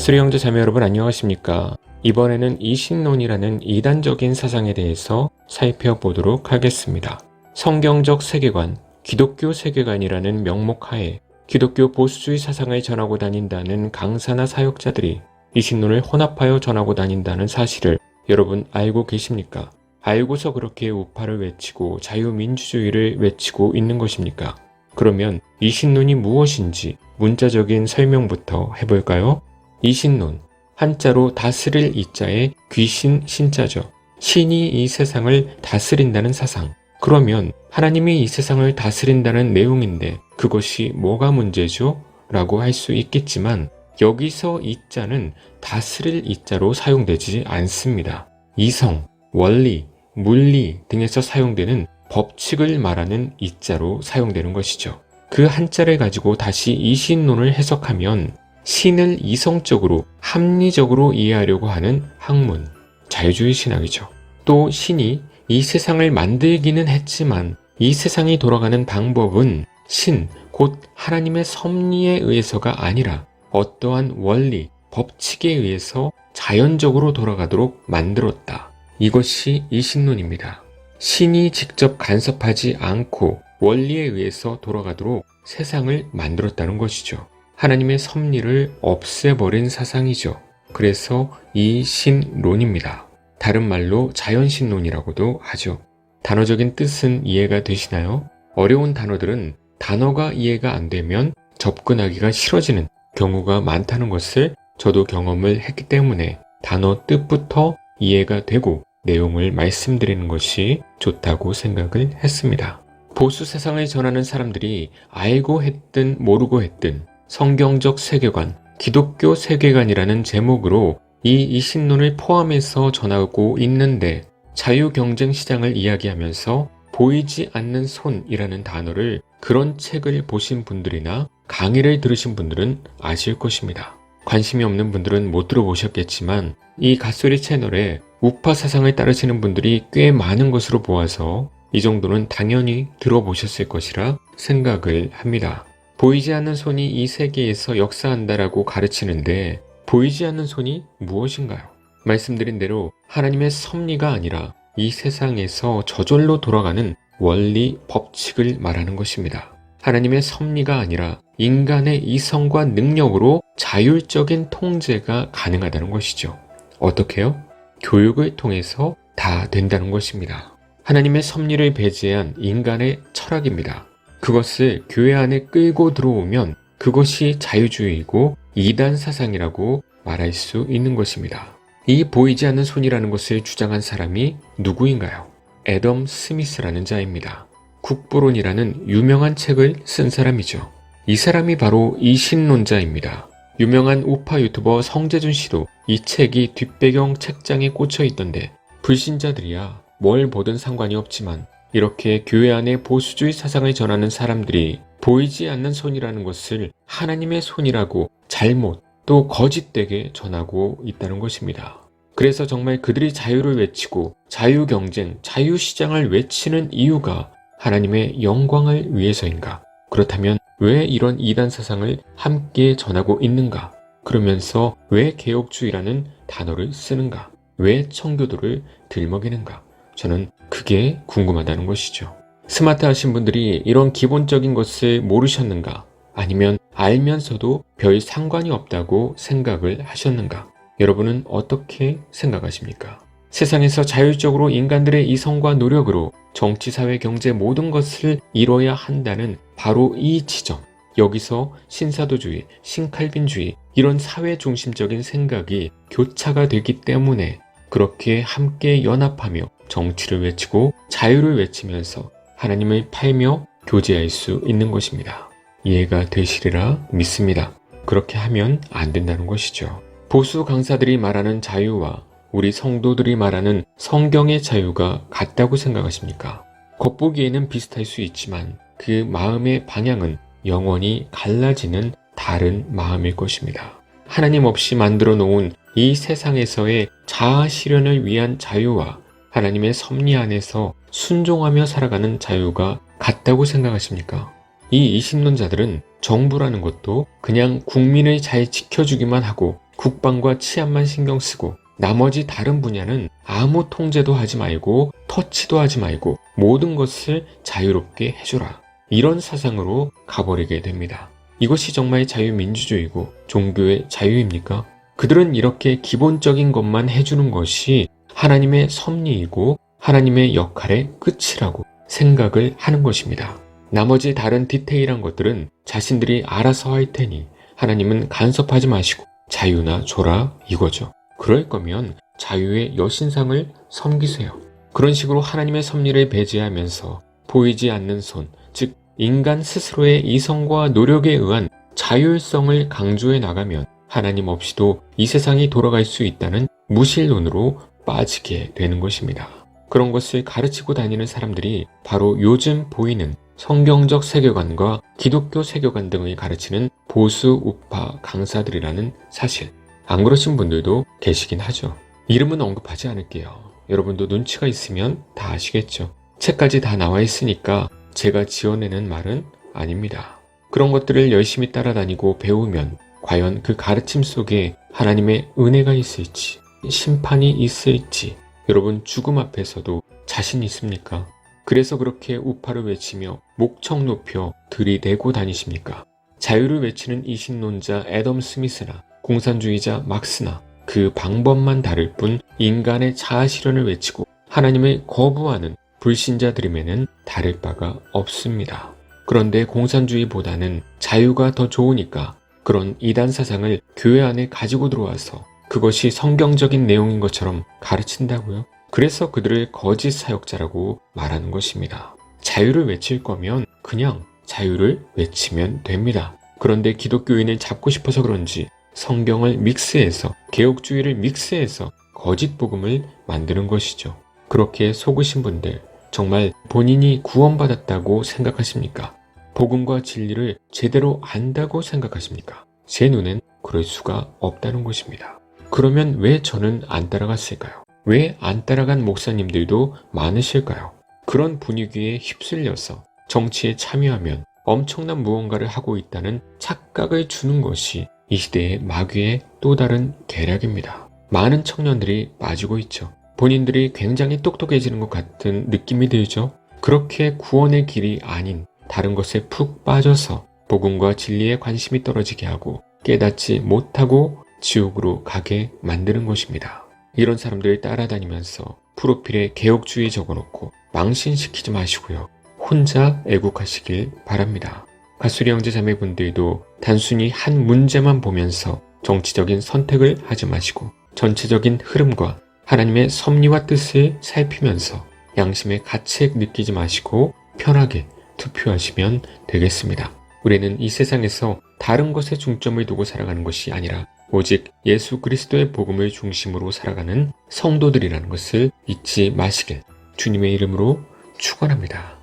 가수리 형제 자매 여러분 안녕하십니까? 이번에는 이신론이라는 이단적인 사상에 대해서 살펴보도록 하겠습니다. 성경적 세계관, 기독교 세계관이라는 명목하에 기독교 보수주의 사상을 전하고 다닌다는 강사나 사역자들이 이신론을 혼합하여 전하고 다닌다는 사실을 여러분 알고 계십니까? 알고서 그렇게 우파를 외치고 자유민주주의를 외치고 있는 것입니까? 그러면 이신론이 무엇인지 문자적인 설명부터 해볼까요? 이신론, 한자로 다스릴 이자에 귀신 신자죠. 신이 이 세상을 다스린다는 사상. 그러면 하나님이 이 세상을 다스린다는 내용인데 그것이 뭐가 문제죠? 라고 할 수 있겠지만 여기서 이자는 다스릴 이자로 사용되지 않습니다. 이성, 원리, 물리 등에서 사용되는 법칙을 말하는 이자로 사용되는 것이죠. 그 한자를 가지고 다시 이신론을 해석하면 신을 이성적으로 합리적으로 이해하려고 하는 학문, 자유주의 신학이죠. 또 신이 이 세상을 만들기는 했지만 이 세상이 돌아가는 방법은 신, 곧 하나님의 섭리에 의해서가 아니라 어떠한 원리, 법칙에 의해서 자연적으로 돌아가도록 만들었다. 이것이 이신론입니다. 신이 직접 간섭하지 않고 원리에 의해서 돌아가도록 세상을 만들었다는 것이죠. 하나님의 섭리를 없애버린 사상이죠. 그래서 이신론입니다. 다른 말로 자연신론이라고도 하죠. 단어적인 뜻은 이해가 되시나요? 어려운 단어들은 단어가 이해가 안 되면 접근하기가 싫어지는 경우가 많다는 것을 저도 경험을 했기 때문에 단어 뜻부터 이해가 되고 내용을 말씀드리는 것이 좋다고 생각을 했습니다. 보수 세상을 전하는 사람들이 알고 했든 모르고 했든 성경적 세계관, 기독교 세계관이라는 제목으로 이 이신론을 포함해서 전하고 있는데 자유경쟁 시장을 이야기하면서 보이지 않는 손이라는 단어를 그런 책을 보신 분들이나 강의를 들으신 분들은 아실 것입니다. 관심이 없는 분들은 못 들어보셨겠지만 이 갓소리 채널에 우파 사상을 따르시는 분들이 꽤 많은 것으로 보아서 이 정도는 당연히 들어보셨을 것이라 생각을 합니다. 보이지 않는 손이 이 세계에서 역사한다라고 가르치는데 보이지 않는 손이 무엇인가요? 말씀드린 대로 하나님의 섭리가 아니라 이 세상에서 저절로 돌아가는 원리, 법칙을 말하는 것입니다. 하나님의 섭리가 아니라 인간의 이성과 능력으로 자율적인 통제가 가능하다는 것이죠. 어떻게요? 교육을 통해서 다 된다는 것입니다. 하나님의 섭리를 배제한 인간의 철학입니다. 그것을 교회 안에 끌고 들어오면 그것이 자유주의이고 이단 사상이라고 말할 수 있는 것입니다. 이 보이지 않는 손이라는 것을 주장한 사람이 누구인가요? 애덤 스미스라는 자입니다. 국부론이라는 유명한 책을 쓴 사람이죠. 이 사람이 바로 이신론자입니다. 유명한 우파 유튜버 성재준 씨도 이 책이 뒷배경 책장에 꽂혀 있던데 불신자들이야 뭘 보든 상관이 없지만 이렇게 교회 안에 보수주의 사상을 전하는 사람들이 보이지 않는 손이라는 것을 하나님의 손이라고 잘못 또 거짓되게 전하고 있다는 것입니다. 그래서 정말 그들이 자유를 외치고 자유경쟁, 자유시장을 외치는 이유가 하나님의 영광을 위해서인가? 그렇다면 왜 이런 이단 사상을 함께 전하고 있는가? 그러면서 왜 개혁주의라는 단어를 쓰는가? 왜 청교도를 들먹이는가? 저는 그게 궁금하다는 것이죠. 스마트하신 분들이 이런 기본적인 것을 모르셨는가? 아니면 알면서도 별 상관이 없다고 생각을 하셨는가? 여러분은 어떻게 생각하십니까? 세상에서 자율적으로 인간들의 이성과 노력으로 정치, 사회, 경제 모든 것을 이뤄야 한다는 바로 이 지점. 여기서 신사도주의, 신칼빈주의 이런 사회 중심적인 생각이 교차가 되기 때문에 그렇게 함께 연합하며 정치를 외치고 자유를 외치면서 하나님을 팔며 교제할 수 있는 것입니다. 이해가 되시리라 믿습니다. 그렇게 하면 안 된다는 것이죠. 보수 강사들이 말하는 자유와 우리 성도들이 말하는 성경의 자유가 같다고 생각하십니까? 겉보기에는 비슷할 수 있지만 그 마음의 방향은 영원히 갈라지는 다른 마음일 것입니다. 하나님 없이 만들어 놓은 이 세상에서의 자아 실현을 위한 자유와 하나님의 섭리 안에서 순종하며 살아가는 자유가 같다고 생각하십니까? 이 이신론자들은 정부라는 것도 그냥 국민을 잘 지켜주기만 하고 국방과 치안만 신경 쓰고 나머지 다른 분야는 아무 통제도 하지 말고 터치도 하지 말고 모든 것을 자유롭게 해줘라. 이런 사상으로 가버리게 됩니다. 이것이 정말 자유민주주의고 종교의 자유입니까? 그들은 이렇게 기본적인 것만 해주는 것이 하나님의 섭리이고 하나님의 역할의 끝이라고 생각을 하는 것입니다. 나머지 다른 디테일한 것들은 자신들이 알아서 할 테니 하나님은 간섭하지 마시고 자유나 줘라 이거죠. 그럴 거면 자유의 여신상을 섬기세요. 그런 식으로 하나님의 섭리를 배제하면서 보이지 않는 손, 즉 인간 스스로의 이성과 노력에 의한 자율성을 강조해 나가면 하나님 없이도 이 세상이 돌아갈 수 있다는 무신론으로 빠지게 되는 것입니다. 그런 것을 가르치고 다니는 사람들이 바로 요즘 보이는 성경적 세계관과 기독교 세계관 등을 가르치는 보수 우파 강사들이라는 사실. 안 그러신 분들도 계시긴 하죠. 이름은 언급하지 않을게요. 여러분도 눈치가 있으면 다 아시겠죠. 책까지 다 나와 있으니까 제가 지어내는 말은 아닙니다. 그런 것들을 열심히 따라다니고 배우면 과연 그 가르침 속에 하나님의 은혜가 있을지, 심판이 있을지 여러분 죽음 앞에서도 자신 있습니까? 그래서 그렇게 우파를 외치며 목청 높여 들이대고 다니십니까? 자유를 외치는 이신론자 애덤 스미스나 공산주의자 막스나 그 방법만 다를 뿐 인간의 자아실현을 외치고 하나님을 거부하는 불신자들임에는 다를 바가 없습니다. 그런데 공산주의보다는 자유가 더 좋으니까 그런 이단 사상을 교회 안에 가지고 들어와서 그것이 성경적인 내용인 것처럼 가르친다고요? 그래서 그들을 거짓 사역자라고 말하는 것입니다. 자유를 외칠 거면 그냥 자유를 외치면 됩니다. 그런데 기독교인을 잡고 싶어서 그런지 성경을 믹스해서 개혁주의를 믹스해서 거짓 복음을 만드는 것이죠. 그렇게 속으신 분들 정말 본인이 구원받았다고 생각하십니까? 복음과 진리를 제대로 안다고 생각하십니까? 제 눈엔 그럴 수가 없다는 것입니다. 그러면 왜 저는 안 따라갔을까요? 왜 안 따라간 목사님들도 많으실까요? 그런 분위기에 휩쓸려서 정치에 참여하면 엄청난 무언가를 하고 있다는 착각을 주는 것이 이 시대의 마귀의 또 다른 계략입니다. 많은 청년들이 빠지고 있죠. 본인들이 굉장히 똑똑해지는 것 같은 느낌이 들죠. 그렇게 구원의 길이 아닌 다른 것에 푹 빠져서 복음과 진리에 관심이 떨어지게 하고 깨닫지 못하고 지옥으로 가게 만드는 것입니다. 이런 사람들 따라다니면서 프로필에 개혁주의 적어놓고 망신시키지 마시고요. 혼자 애국하시길 바랍니다. 가수리 형제 자매분들도 단순히 한 문제만 보면서 정치적인 선택을 하지 마시고 전체적인 흐름과 하나님의 섭리와 뜻을 살피면서 양심의 가책 느끼지 마시고 편하게 투표하시면 되겠습니다. 우리는 이 세상에서 다른 것에 중점을 두고 살아가는 것이 아니라 오직 예수 그리스도의 복음을 중심으로 살아가는 성도들이라는 것을 잊지 마시길 주님의 이름으로 축원합니다.